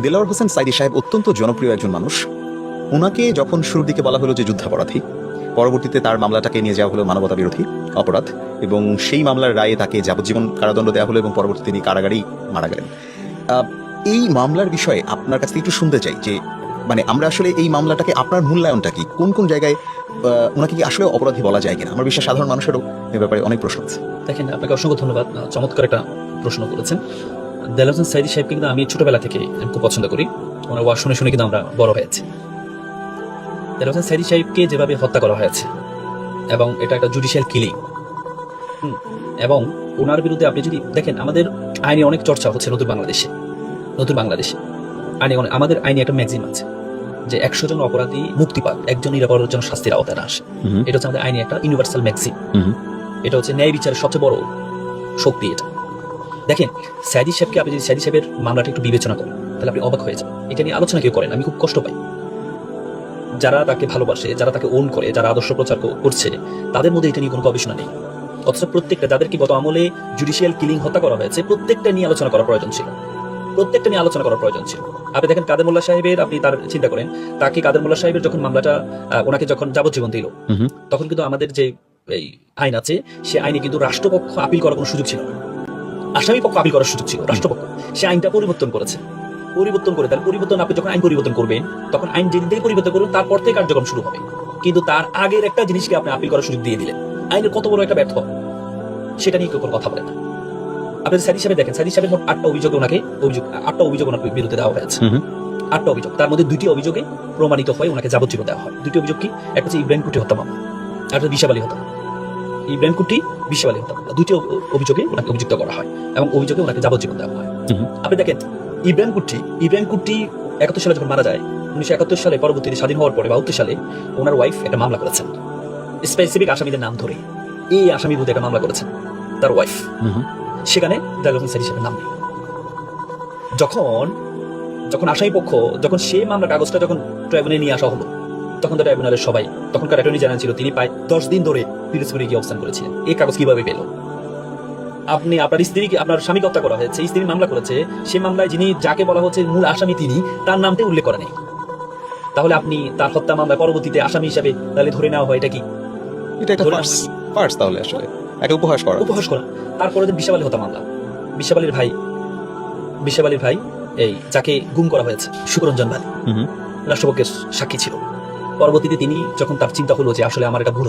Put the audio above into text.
দেলোয়ার হোসেন সাইদী সাহেব অত্যন্ত জনপ্রিয় একজন মানুষ। ওনাকে যখন শুরুর দিকে বলা হলো যে যুদ্ধাপরাধী, পরবর্তীতে তার মামলাটাকে নিয়ে যাওয়া হলো মানবতা বিরোধী অপরাধ, এবং সেই মামলার রায়ে তাকে যাবজ্জীবন কারাদণ্ড দেওয়া হলো এবং পরবর্তীতে তিনি কারাগারেই মারা গেলেন। এই মামলার বিষয়ে আপনার কাছ থেকে একটু শুনতে চাই যে মানে আমরা আসলে এই মামলাটাকে আপনার মূল্যায়নটা কি, কোন কোন জায়গায় ওনাকে কি আসলে অপরাধী বলা যায় কিনা? আমার বিশ্বাস সাধারণ মানুষেরও এ ব্যাপারে অনেক প্রশ্ন আছে। দেখেন, আপনাকে অসংখ্য ধন্যবাদ, চমৎকার একটা প্রশ্ন করেছেন। দেলোয়ার হোসেন সাইদী সাহেবকে কিন্তু আমি ছোটবেলা থেকে খুব পছন্দ করি, ওনার ওয়াজ শুনে শুনে কিন্তু আমরা বড় হয়েছি। দেলোয়ার হোসেন সাইদী সাহেবকে যেভাবে হত্যা করা হয়েছে এবং এটা একটা জুডিশিয়াল কিলিং, এবং ওনার বিরুদ্ধে আপনি যদি দেখেন, আমাদের আইনে অনেক চর্চা হচ্ছে নতুন বাংলাদেশে আইনে আমাদের আইনে একটা ম্যাগজিম আছে যে 100 জন অপরাধী মুক্তি পাক, একজন নিরাপরাধীর জন্য শাস্তির আওতায় না আসে। এটা হচ্ছে আমাদের আইনে একটা ইউনিভার্সাল ম্যাগজিম। এটা হচ্ছে ন্যায় বিচারের সবচেয়ে বড় শক্তি। এটা দেখেন, সাইদী সাহেবকে আপনি যদি সাইদী সাহেবের মামলাটা একটু বিবেচনা করেন তাহলে আপনি অবাক হয়ে যাবেন। এটা নিয়ে আলোচনা কেউ করেন, আমি খুব কষ্ট পাই। যারা তাকে ভালোবাসে, যারা তাকে ওন করে, যারা আদর্শ প্রচার করছে, তাদের মধ্যে এটা নিয়ে কোনো গবেষণা নেই। অথচ প্রত্যেকটা, যাদেরকে গত আমলে জুডিশিয়াল কিলিং হত্যা করা হয়েছে, প্রত্যেকটা নিয়ে আলোচনা করার প্রয়োজন ছিল। আপনি দেখেন কাদের মোল্লা সাহেবের, আপনি তার চিন্তা করেন, তাকে কাদের মোল্লা সাহেবের যখন মামলাটা, ওনাকে যখন যাবজ্জীবন দিল, তখন কিন্তু আমাদের যে এই আইন আছে, সে আইনে কিন্তু রাষ্ট্রপক্ষ আপিল করার কোনো সুযোগ ছিল না, আসামি পক্ষ আপিল করার সুযোগ ছিল। রাষ্ট্রপক্ষ সে আইনটা পরিবর্তন করে, তার পরিবর্তন, আপনি যখন আইন পরিবর্তন করবেন, তখন আইন যেদিন থেকে পরিবর্তন করবেন তারপর থেকে কার্যক্রম শুরু হবে। কিন্তু তার আগের একটা জিনিসকে আপনি আপিল করার সুযোগ দিয়ে দিলেন। আইনের কত বড় একটা ব্যর্থ, সেটা নিয়ে কেউ কোনো কথা বলে না। আপনি সাইদী সাহেব দেখেন, সাইদী সাহেবের মোট 8টা অভিযোগ ওনার বিরুদ্ধে দেওয়া হয়েছে। 8টা অভিযোগ, তার মধ্যে 2টি অভিযোগে প্রমাণিত হয়ে ওনাকে যাবজ্জীবন দেওয়া হয়। 2টি অভিযোগ কি? একটা হচ্ছে ইব্রাহিম কুটি হত্যা মামলা, আর একটা বিশাবালী হত্যা। ইব্রাহিম কুটি, বিশাবালী হত্যা মামলা, 2টি অভিযোগে ওনাকে অভিযুক্ত করা হয় এবং অভিযোগে ওনাকে যাবজ্জীবন দেওয়া হয়। আপনি দেখেন, ইব্রাহিম কুটি 71 সালে যখন মারা যায়, 1971 সালে পরবর্তীতে স্বাধীন হওয়ার পরে 72 সালে ওনার ওয়াইফ একটা মামলা করেছেন স্পেসিফিক আসামিদের নাম ধরে। এই আসামি বিরুদ্ধে একটা মামলা করেছেন তার ওয়াইফ, সেখানে দেলোয়ার হোসেন সাইদী সাহেবের নাম নেই। যখন আসামি পক্ষ, যখন সেই মামলার কাগজটা যখন ট্রাইব্যুনালে নিয়ে আসা হলো, তখন তো ট্রাইব্যুনালের সবাই, তখনকার অ্যাটর্নি জেনারেল ছিল, তিনি প্রায় 10 দিন ধরে পিরোজপুরে গিয়ে অবস্থান করেছিলেন। এই কাগজ কিভাবে পেল? আপনি আপনার স্ত্রীকে, আপনার স্বামীকে হত্যা করা হয়েছে, স্ত্রী মামলা করেছে, সেই মামলায় যিনি, যাকে বলা হচ্ছে মূল আসামি, তিনি, তার নামটি উল্লেখ করা নেই। তাহলে আপনি তার হত্যা মামলায় পরবর্তীতে আসামি হিসাবে তাহলে ধরে নেওয়া হয়, এটা কি? এটা একটা ফার্স, তাহলে আসলে একটা উপহাস করা। তারপরে বিশাবালী হত্যা মামলা, বিশাবালীর ভাই এই যাকে গুম করা হয়েছে, সুকরঞ্জন বালী, রাষ্ট্রপক্ষের সাক্ষী ছিল। পরবর্তীতে তিনি যখন তার চিন্তা হলো যে আসলে আমার এটা ভুল